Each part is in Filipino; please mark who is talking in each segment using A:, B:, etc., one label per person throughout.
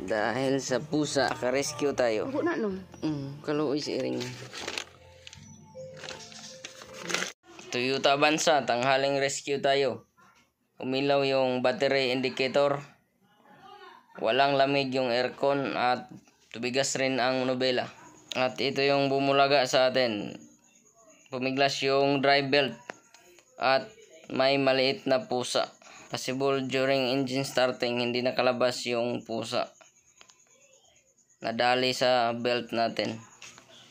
A: Dahil sa pusa, naka-rescue tayo.
B: Ako na no.
A: Kaluoy si Iring. Toyota Avanza, tanghaling rescue tayo. Umilaw yung battery indicator. Walang lamig yung aircon at tubigas rin ang nobela. At ito yung bumulaga sa atin. Pumiglas yung drive belt at may maliit na pusa. Possible during engine starting, hindi nakalabas yung pusa. Nadali sa belt natin.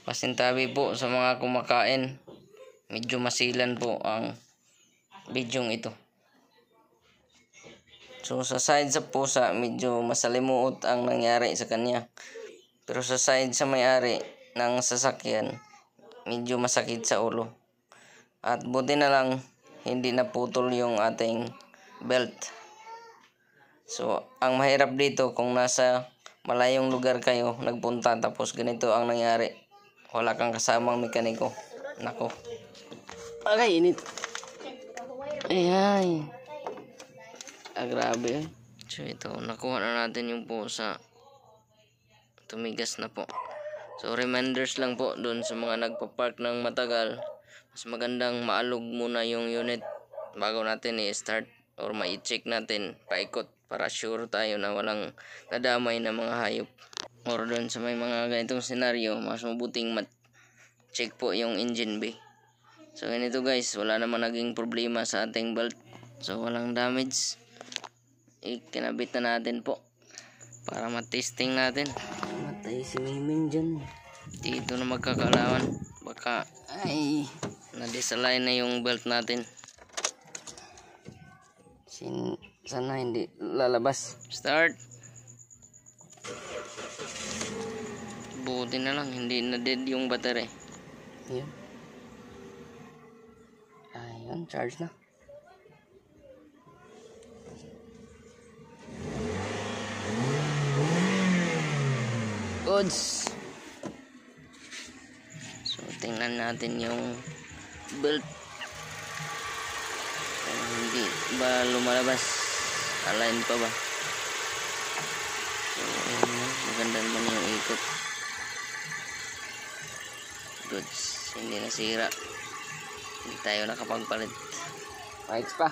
A: Pasintabi po sa mga kumakain. Medyo masilan po ang bidyong ito. So sa side sa pusa, medyo masalimuot ang nangyari sa kanya. Pero sa side sa may-ari ng sasakyan, medyo masakit sa ulo. At buti na lang, hindi naputol yung ating belt. So ang mahirap dito kung nasa malayong lugar kayo nagpunta tapos ganito ang nangyari. Wala kang kasamang mekaniko. Nako. Agay, init. Ay. Grabe. So ito, nakuha na natin yung pusa. Tumigas na po. So reminders lang po dun sa mga nagpa-park ng matagal. Mas magandang maalog muna yung unit bago natin i-start or ma-check natin paikot para sure tayo na walang nadamay na mga hayop. Or dun sa may mga ganitong senaryo, mas mabuting check po yung engine bay. So ganito guys, wala naman naging problema sa ating belt. So walang damage. Ikinabit na natin po para matesting natin. Matay si Miming dyan. Dito na magkakalawan. Baka ay na-disalign na yung belt natin. Sana hindi lalabas. Start. Buti na lang hindi na dead yung battery. Yan. Ayun, charge na. Goods. So tingnan natin yung belt. Hindi ba lumalabas? Align pa ba? So maganda naman yung ikot. Goods. Hindi nasira. Hindi tayo nakapagpalit. Lights pa.